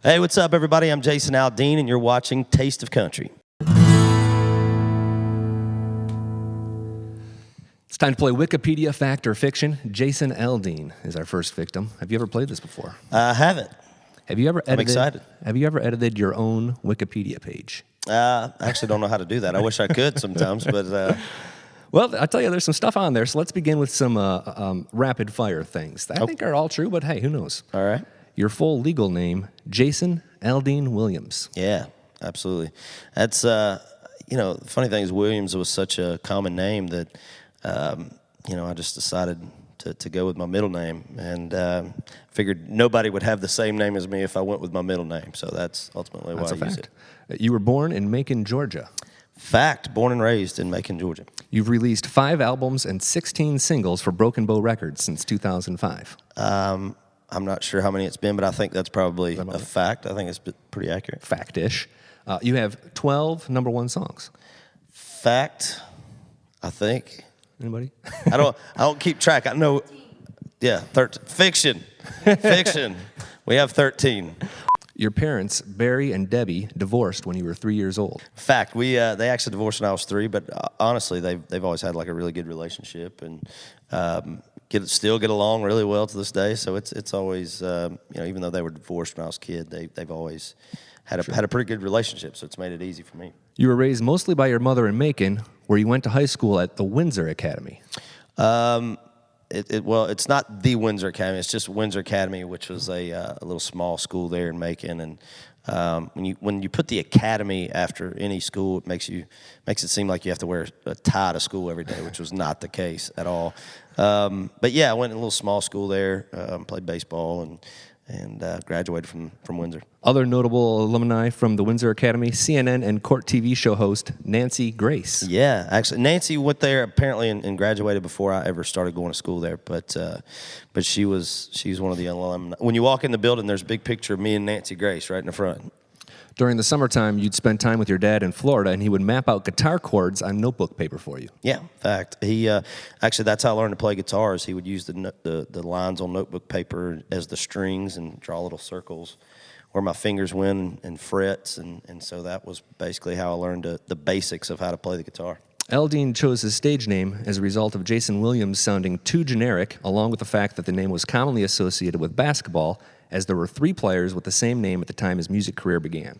Hey, what's up, everybody? I'm Jason Aldean, and you're watching Taste of Country. It's time to play Wikipedia Fact or Fiction. Jason Aldean is our first victim. Have you ever played this before? I haven't. Have you ever edited, I'm excited. Have you ever edited your own Wikipedia page? I actually don't know how to do that. I wish I could sometimes, but... Well, I'll tell you, there's some stuff on there, so let's begin with some rapid-fire things. I think are all true, but hey, who knows? All right. Your full legal name, Jason Aldean Williams. Yeah, absolutely. That's, the funny thing is Williams was such a common name that, I just decided to go with my middle name, and figured nobody would have the same name as me if I went with my middle name, so that's ultimately why I use it. You were born in Macon, Georgia. Fact, born and raised in Macon, Georgia. You've released 5 albums and 16 singles for Broken Bow Records since 2005. I'm not sure how many it's been, but I think that's probably a fact. I think it's pretty accurate. Fact-ish. You have 12 #1 songs. Fact, I think. Anybody? I don't keep track. I know. Yeah, 13. Fiction. Fiction. We have 13. Your parents, Barry and Debbie, divorced when you were 3 years old. Fact. They actually divorced when I was 3, but honestly, they've always had like a really good relationship and still get along really well to this day. So it's always even though they were divorced when I was a kid, they've always had a pretty good relationship. So it's made it easy for me. You were raised mostly by your mother in Macon, where you went to high school at the Windsor Academy. It's not the Windsor Academy. It's just Windsor Academy, which was a little small school there in Macon. And when you put the academy after any school, it makes it seem like you have to wear a tie to school every day, which was not the case at all. But yeah, I went to a little small school there, played baseball, and graduated from Windsor. Other notable alumni from the Windsor Academy, CNN and Court TV show host Nancy Grace. Yeah, actually, Nancy went there apparently and graduated before I ever started going to school there. But she's one of the alumni. When you walk in the building, there's a big picture of me and Nancy Grace right in the front. During the summertime, you'd spend time with your dad in Florida, and he would map out guitar chords on notebook paper for you. Yeah, in fact, he actually that's how I learned to play guitars. He would use the lines on notebook paper as the strings and draw little circles where my fingers went and frets, and so that was basically how I learned the basics of how to play the guitar. Aldean chose his stage name as a result of Jason Williams sounding too generic, along with the fact that the name was commonly associated with basketball, as there were 3 players with the same name at the time his music career began.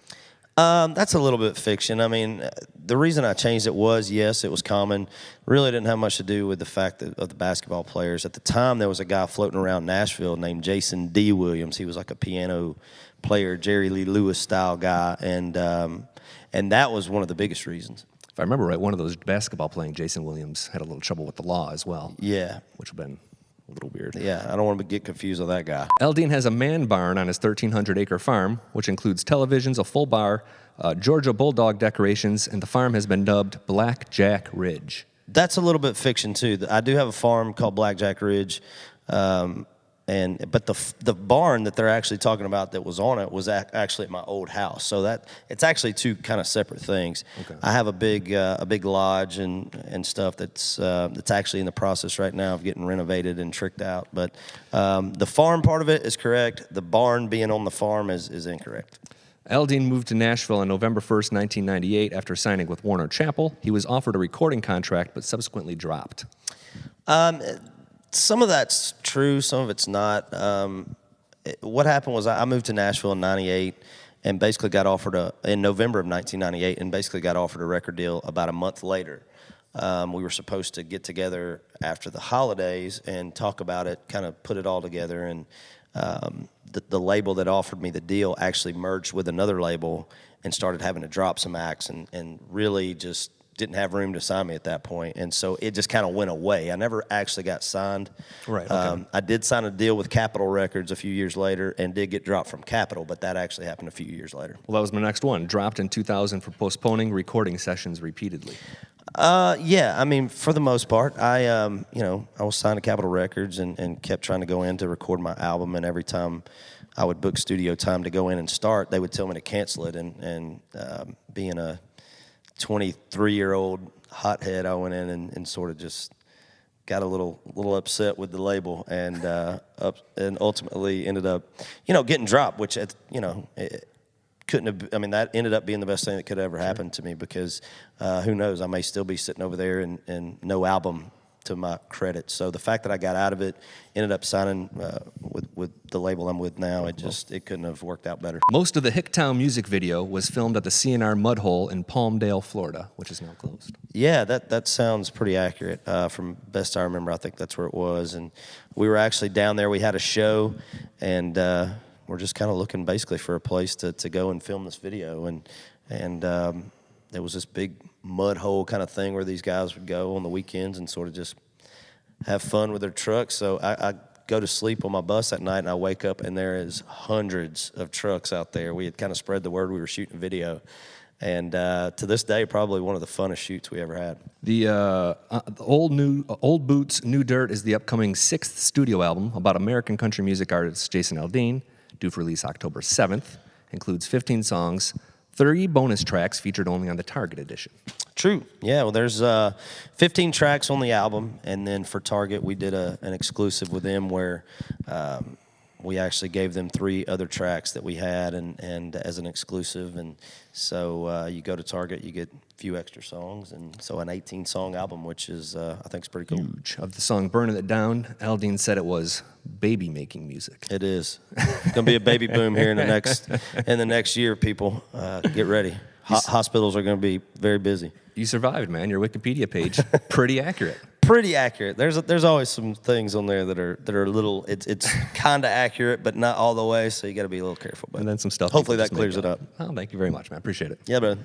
That's a little bit fiction. I mean, the reason I changed it was, yes, it was common. Really didn't have much to do with the fact of the basketball players. At the time, there was a guy floating around Nashville named Jason D. Williams. He was like a piano player, Jerry Lee Lewis style guy, and that was one of the biggest reasons. If I remember right, one of those basketball playing Jason Williams had a little trouble with the law as well. Yeah. Which would have been a little weird. Yeah, I don't want to get confused with that guy. Aldean has a man barn on his 1,300-acre farm, which includes televisions, a full bar, Georgia Bulldog decorations, and the farm has been dubbed Black Jack Ridge. That's a little bit fiction, too. I do have a farm called Black Jack Ridge, but the barn that they're actually talking about that was on it was actually at my old house. So it's actually 2 kind of separate things. Okay. I have a big lodge and stuff that's actually in the process right now of getting renovated and tricked out. But the farm part of it is correct. The barn being on the farm is incorrect. Aldean moved to Nashville on November 1st, 1998 after signing with Warner Chappell. He was offered a recording contract but subsequently dropped. Some of that's true, some of it's not. What happened was I moved to Nashville in '98 and basically got offered in November of 1998 and basically got offered a record deal about a month later. We were supposed to get together after the holidays and talk about it, kind of put it all together, and the label that offered me the deal actually merged with another label and started having to drop some acts and really just didn't have room to sign me at that point, and so it just kind of went away. I never actually got signed. Right. Okay. I did sign a deal with Capitol Records a few years later and did get dropped from Capitol, but that actually happened a few years later. Well, that was my next one. Dropped in 2000 for postponing recording sessions repeatedly. Yeah, I mean, for the most part, I was signed to Capitol Records and kept trying to go in to record my album, and every time I would book studio time to go in and start, they would tell me to cancel it, and being a 23-year-old hothead, I went in and sort of just got a little upset with the label, and and ultimately ended up, getting dropped, which it couldn't have. I mean, that ended up being the best thing that could have ever happened to me, because who knows, I may still be sitting over there and no album to my credit. So the fact that I got out of it, ended up signing with the label I'm with now, it couldn't have worked out better. Most of the Hicktown music video was filmed at the CNR Mud Hole in Palmdale, Florida, which is now closed. Yeah, that sounds pretty accurate. From best I remember, I think that's where it was. And we were actually down there. We had a show, and we're just kind of looking basically for a place to go and film this video. And there was this big mud hole kind of thing where these guys would go on the weekends and sort of just have fun with their trucks. So I go to sleep on my bus at night, and I wake up, and there is hundreds of trucks out there. We had kind of spread the word we were shooting a video. And to this day, probably one of the funnest shoots we ever had. The Old Boots, New Dirt is the upcoming 6th studio album about American country music artist Jason Aldean, due for release October 7th. Includes 15 songs, 30 bonus tracks featured only on the Target edition. True. Yeah, well, there's 15 tracks on the album, and then for Target, we did an exclusive with them where we actually gave them 3 other tracks that we had and as an exclusive. And so you go to Target, you get a few extra songs, and so an 18-song album, which is, I think, is pretty cool. Huge. Of the song Burning It Down, Aldean said it was baby-making music. It is. It's going to be a baby boom here in the next year, people. Get ready. Hospitals are going to be very busy. You survived, man. Your Wikipedia page, pretty accurate. Pretty accurate. There's always some things on there that are a little. It's kind of accurate, but not all the way. So you got to be a little careful. But And then some stuff. hopefully that clears it up. Oh, thank you very much, man. Appreciate it. Yeah, brother.